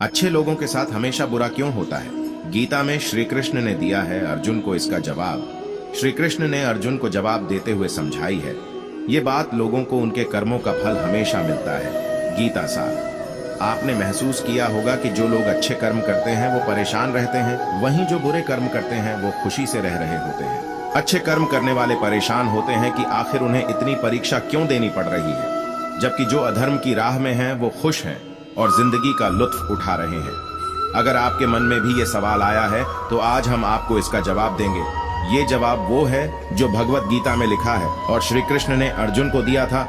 अच्छे लोगों के साथ हमेशा बुरा क्यों होता है? गीता में श्री कृष्ण ने दिया है अर्जुन को इसका जवाब। श्री कृष्ण ने अर्जुन को जवाब देते हुए समझाई है, ये बात लोगों को उनके कर्मों का फल हमेशा मिलता है। गीता सार। आपने महसूस किया होगा कि जो लोग अच्छे कर्म करते हैं वो परेशान रहते हैं, वहीं जो बुरे कर्म करते हैं वो खुशी से रह रहे होते हैं। अच्छे कर्म करने वाले परेशान होते हैं कि आखिर उन्हें इतनी परीक्षा क्यों देनी पड़ रही है, जबकि जो अधर्म की राह में हैं वो खुश हैं और जिंदगी का लुत्फ उठा रहे हैं। अगर आपके मन में भी ये सवाल आया है तो आज हम आपको इसका जवाब देंगे। ये जवाब वो है जो भगवत गीता में लिखा है और श्री कृष्ण ने अर्जुन को दिया था।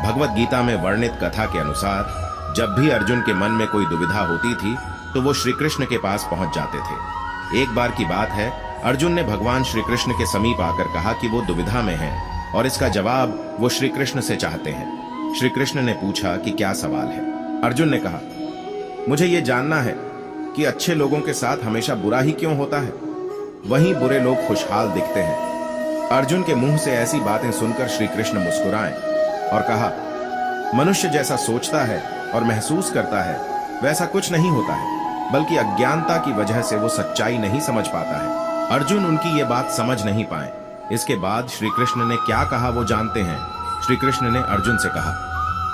भगवत गीता में वर्णित कथा के अनुसार जब भी अर्जुन के मन में कोई दुविधा होती थी तो वो श्री कृष्ण के पास पहुंच जाते थे। एक बार की बात है, अर्जुन ने भगवान श्री कृष्ण के समीप आकर कहा कि वो दुविधा में है और इसका जवाब वो श्री कृष्ण से चाहते हैं। श्री कृष्ण ने पूछा कि क्या सवाल है? अर्जुन ने कहा, मुझे ये जानना है कि अच्छे लोगों के साथ हमेशा बुरा ही क्यों होता है, वहीं बुरे लोग खुशहाल दिखते हैं। अर्जुन के मुंह से ऐसी बातें सुनकर श्री कृष्ण मुस्कुराए और कहा, मनुष्य जैसा सोचता है और महसूस करता है वैसा कुछ नहीं होता है, बल्कि अज्ञानता की वजह से वो सच्चाई नहीं समझ पाता है। अर्जुन उनकी ये बात समझ नहीं पाए। इसके बाद श्री कृष्ण ने क्या कहा वो जानते हैं। श्री कृष्ण ने अर्जुन से कहा,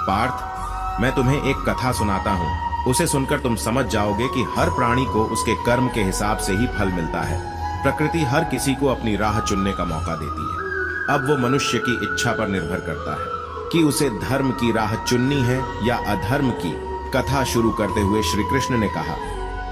पार्थ, मैं तुम्हें एक कथा सुनाता हूँ, उसे सुनकर तुम समझ जाओगे कि हर प्राणी को उसके कर्म के हिसाब से ही फल मिलता है। प्रकृति हर किसी को अपनी राह चुनने का मौका देती है। अब वो मनुष्य की इच्छा पर निर्भर करता है कि उसे धर्म की राह चुननी है या अधर्म की। कथा शुरू करते हुए श्री कृष्ण ने कहा,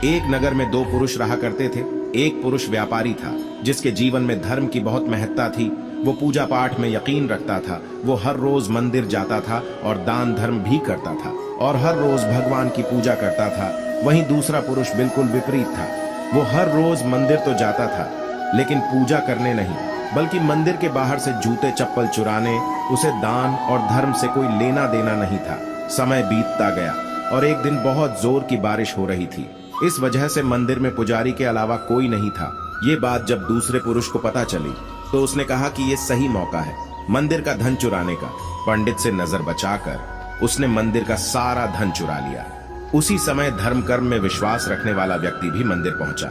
एक नगर में दो पुरुष रहा करते थे। एक पुरुष व्यापारी था जिसके जीवन में धर्म की बहुत महत्ता थी। वो पूजा पाठ में यकीन रखता था। वो हर रोज मंदिर जाता था और दान धर्म भी करता था और हर रोज भगवान की पूजा करता था। वहीं दूसरा पुरुष बिल्कुल विपरीत था। वो हर रोज मंदिर तो जाता था लेकिन पूजा करने नहीं, बल्कि मंदिर के बाहर से जूते चप्पल चुराने। उसे दान और धर्म से कोई लेना देना नहीं था। समय बीतता गया और एक दिन बहुत जोर की बारिश हो रही थी। इस वजह से मंदिर में पुजारी के अलावा कोई नहीं था। ये बात जब दूसरे पुरुष को पता चली तो उसने कहा कि ये सही मौका है मंदिर का धन चुराने का। पंडित से नजर बचाकर उसने मंदिर का सारा धन चुरा लिया। उसी समय धर्म कर्म में विश्वास रखने वाला व्यक्ति भी मंदिर पहुंचा।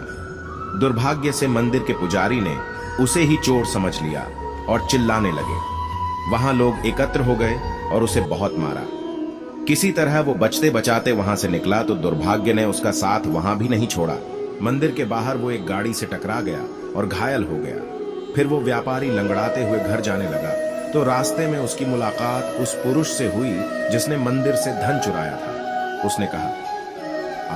दुर्भाग्य से मंदिर के पुजारी ने उसे ही चोर समझ लिया और चिल्लाने लगे। वहां लोग एकत्र हो गए और उसे बहुत मारा। किसी तरह वो बचते बचाते वहां से निकला तो दुर्भाग्य ने उसका साथ वहां भी नहीं छोड़ा। मंदिर के बाहर वो एक गाड़ी से टकरा गया और घायल हो गया। फिर वो व्यापारी लंगड़ाते हुए घर जाने लगा तो रास्ते में उसकी मुलाकात उस पुरुष से हुई जिसने मंदिर से धन चुराया था। उसने कहा,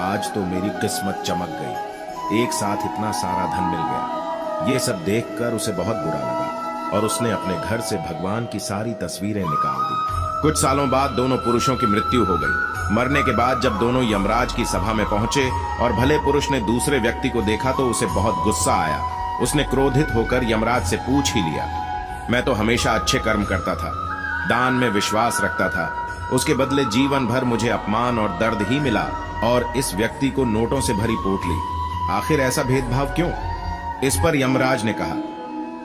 आज तो मेरी किस्मत चमक गई, एक साथ इतना सारा धन मिल गया। ये सब देखकर उसे बहुत बुरा लगा और उसने अपने घर से भगवान की सारी तस्वीरें निकाल दी। कुछ सालों बाद दोनों पुरुषों की मृत्यु हो गई। मरने के बाद जब दोनों यमराज की सभा में पहुंचे और भले पुरुष ने दूसरे व्यक्ति को देखा तो उसे बहुत गुस्सा आया। उसने क्रोधित होकर यमराज से पूछ ही लिया, मैं तो हमेशा अच्छे कर्म करता था, दान में विश्वास रखता था, उसके बदले जीवन भर मुझे अपमान और दर्द ही मिला और इस व्यक्ति को नोटों से भरी पोटली, आखिर ऐसा भेदभाव क्यों? इस पर यमराज ने कहा,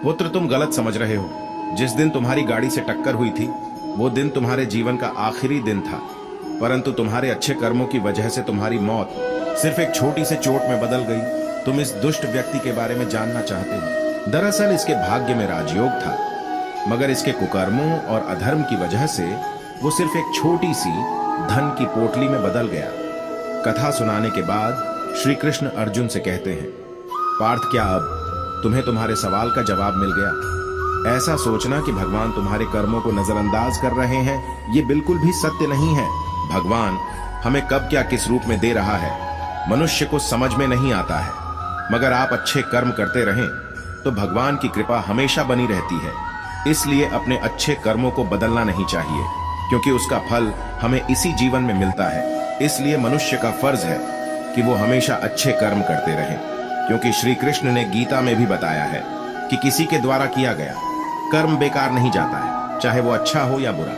पुत्र, तुम गलत समझ रहे हो। जिस दिन तुम्हारी गाड़ी से टक्कर हुई थी वो दिन तुम्हारे जीवन का आखिरी दिन था, परंतु तुम्हारे अच्छे कर्मों की वजह से तुम्हारी मौत सिर्फ एक छोटी सी चोट में बदल गई। तुम इस दुष्ट व्यक्ति के बारे में जानना चाहते हो। दरअसल इसके भाग्य में राजयोग था, मगर इसके कुकर्मों और अधर्म की वजह से वो सिर्फ एक छोटी सी धन की पोटली में बदल गया। कथा सुनाने के बाद श्री कृष्ण अर्जुन से कहते हैं, पार्थ, क्या अब तुम्हें तुम्हारे सवाल का जवाब मिल गया? ऐसा सोचना कि भगवान तुम्हारे कर्मों को नजरअंदाज कर रहे हैं, ये बिल्कुल भी सत्य नहीं है। भगवान हमें कब क्या किस रूप में दे रहा है मनुष्य को समझ में नहीं आता है, मगर आप अच्छे कर्म करते रहें तो भगवान की कृपा हमेशा बनी रहती है। इसलिए अपने अच्छे कर्मों को बदलना नहीं चाहिए, क्योंकि उसका फल हमें इसी जीवन में मिलता है। इसलिए मनुष्य का फर्ज है कि वो हमेशा अच्छे कर्म करते रहें, क्योंकि श्री कृष्ण ने गीता में भी बताया है कि किसी के द्वारा किया गया कर्म बेकार नहीं जाता है, चाहे वो अच्छा हो या बुरा।